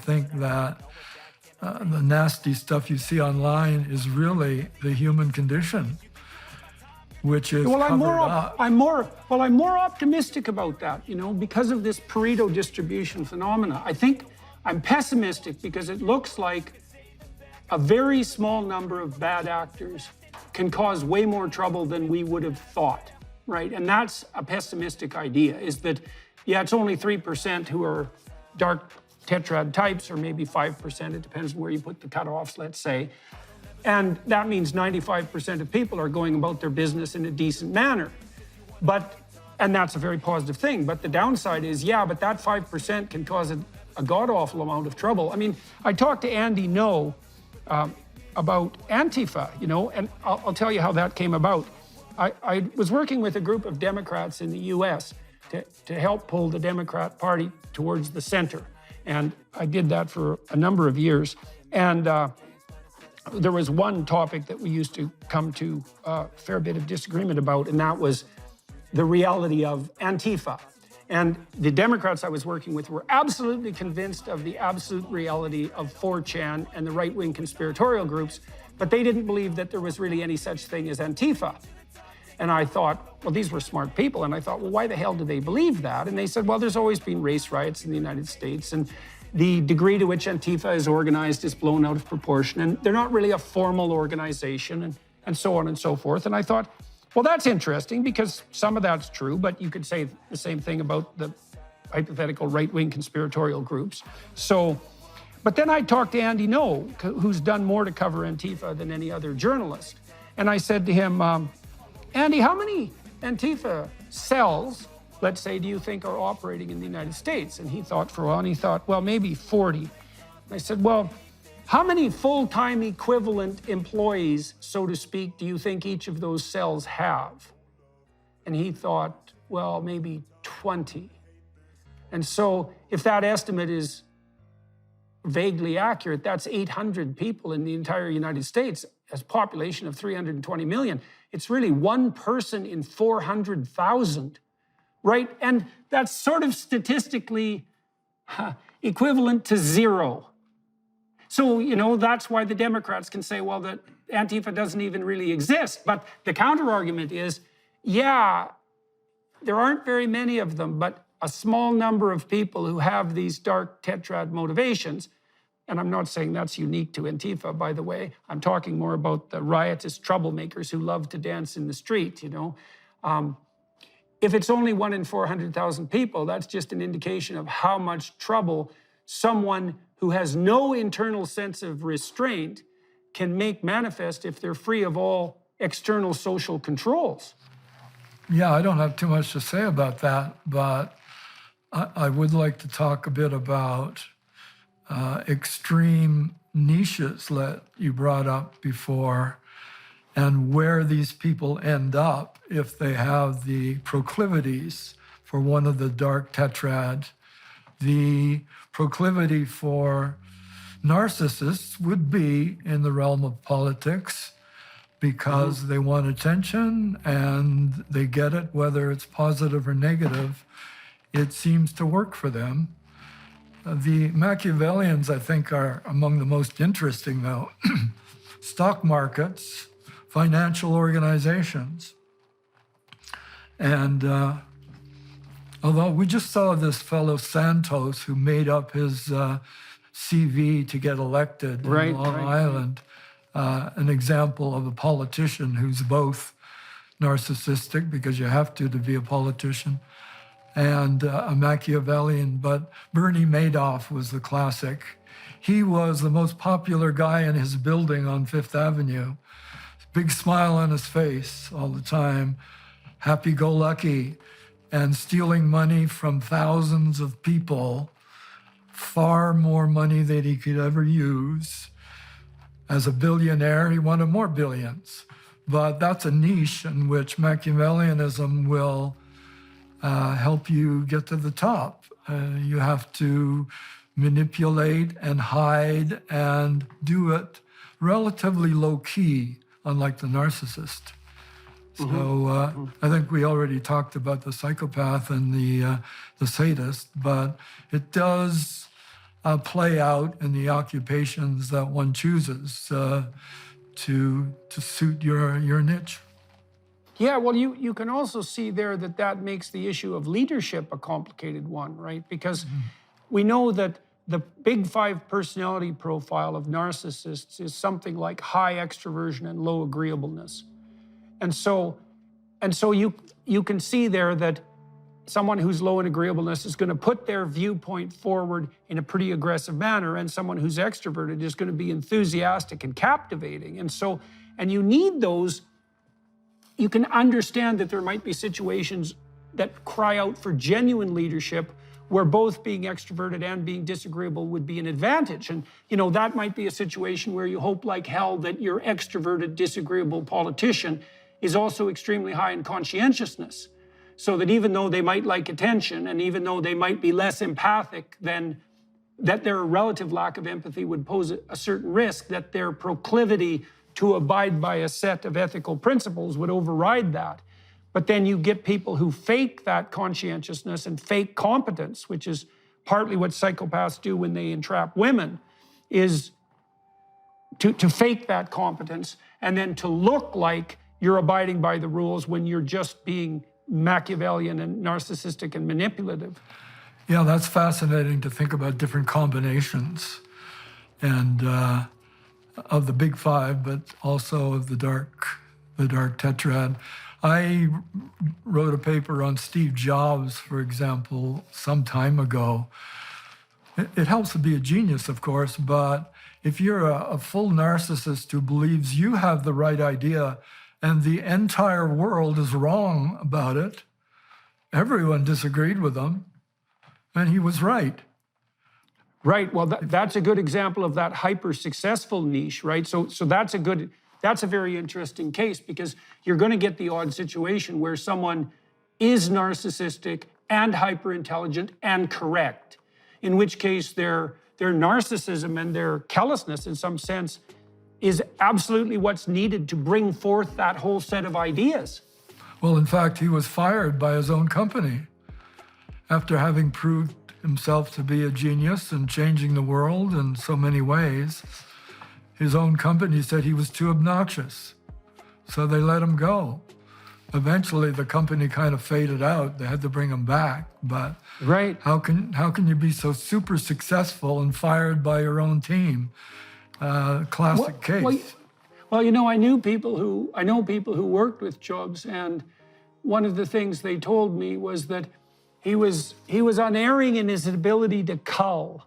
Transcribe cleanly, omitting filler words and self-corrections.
think that the nasty stuff you see online is really the human condition, which is covered up. I'm more optimistic about that, because of this Pareto distribution phenomena. I think I'm pessimistic because it looks like a very small number of bad actors can cause way more trouble than we would have thought, right? And that's a pessimistic idea, is that, yeah, it's only 3% who are dark tetrad types, or maybe 5%, it depends on where you put the cutoffs, let's say. And that means 95% of people are going about their business in a decent manner. And that's a very positive thing. But the downside is, yeah, but that 5% can cause a god-awful amount of trouble. I mean, I talked to Andy No about Antifa, and I'll tell you how that came about. I was working with a group of Democrats in the US to help pull the Democrat Party towards the center. And I did that for a number of years. And there was one topic that we used to come to a fair bit of disagreement about, and that was the reality of Antifa. And the Democrats I was working with were absolutely convinced of the absolute reality of 4chan and the right-wing conspiratorial groups, but they didn't believe that there was really any such thing as Antifa. And I thought, well, these were smart people. And I thought, well, why the hell do they believe that? And they said, well, there's always been race riots in the United States, and the degree to which Antifa is organized is blown out of proportion, and they're not really a formal organization, and so on and so forth. And I thought, well, that's interesting, because some of that's true, but you could say the same thing about the hypothetical right-wing conspiratorial groups. But then I talked to Andy No, who's done more to cover Antifa than any other journalist. And I said to him, Andy, how many Antifa cells, let's say, do you think are operating in the United States? And he thought for a while, and he thought, well, maybe 40. And I said, well, how many full-time equivalent employees, so to speak, do you think each of those cells have? And he thought, well, maybe 20. And so if that estimate is vaguely accurate, that's 800 people in the entire United States, as a population of 320 million. It's really one person in 400,000, right? And that's sort of statistically equivalent to zero. So, that's why the Democrats can say, well, that Antifa doesn't even really exist. But the counter-argument is, yeah, there aren't very many of them, but a small number of people who have these dark tetrad motivations. And I'm not saying that's unique to Antifa, by the way. I'm talking more about the riotous troublemakers who love to dance in the street, If it's only 1 in 400,000 people, that's just an indication of how much trouble someone who has no internal sense of restraint can make manifest if they're free of all external social controls. Yeah, I don't have too much to say about that, but I would like to talk a bit about extreme niches that you brought up before, and where these people end up if they have the proclivities for one of the dark tetrad. The proclivity for narcissists would be in the realm of politics, because they want attention and they get it, whether it's positive or negative. It seems to work for them. The Machiavellians, I think, are among the most interesting, though. Stock markets, financial organizations. And although we just saw this fellow Santos, who made up his CV to get elected in Long Island, an example of a politician who's both narcissistic, because you have to be a politician, and a Machiavellian. But Bernie Madoff was the classic. He was the most popular guy in his building on Fifth Avenue. Big smile on his face all the time, happy-go-lucky, and stealing money from thousands of people, far more money than he could ever use. As a billionaire, he wanted more billions. But that's a niche in which Machiavellianism will help you get to the top. You have to manipulate and hide and do it relatively low-key, unlike the narcissist. So I think we already talked about the psychopath and the sadist, but it does play out in the occupations that one chooses to suit your niche. Yeah, well, you can also see there that that makes the issue of leadership a complicated one, right? Because we know that the big 5 personality profile of narcissists is something like high extroversion and low agreeableness. And so you can see there that someone who's low in agreeableness is going to put their viewpoint forward in a pretty aggressive manner, and someone who's extroverted is going to be enthusiastic and captivating. And you need those. You can understand that there might be situations that cry out for genuine leadership where both being extroverted and being disagreeable would be an advantage. And, that might be a situation where you hope like hell that your extroverted, disagreeable politician is also extremely high in conscientiousness. So that even though they might like attention, and even though they might be less empathic, then that their relative lack of empathy would pose a certain risk, that their proclivity to abide by a set of ethical principles would override that. But then you get people who fake that conscientiousness and fake competence, which is partly what psychopaths do when they entrap women, is to fake that competence and then to look like you're abiding by the rules when you're just being Machiavellian and narcissistic and manipulative. Yeah, that's fascinating to think about different combinations and of the big 5, but also of the dark tetrad. I wrote a paper on Steve Jobs, for example, some time ago. It helps to be a genius, of course, but if you're a full narcissist who believes you have the right idea and the entire world is wrong about it, everyone disagreed with him, and he was right. Right. Well, that's a good example of that hyper-successful niche, right? So that's a very interesting case, because you're going to get the odd situation where someone is narcissistic and hyper-intelligent and correct, in which case their narcissism and their callousness, in some sense, is absolutely what's needed to bring forth that whole set of ideas. Well, in fact, he was fired by his own company after having proved himself to be a genius and changing the world in so many ways. His own company said he was too obnoxious, so they let him go. Eventually, the company kind of faded out. They had to bring him back. But right, how can you be so super successful and fired by your own team? Classic case. Well, I know people who worked with Jobs, and one of the things they told me was that he was unerring in his ability to cull.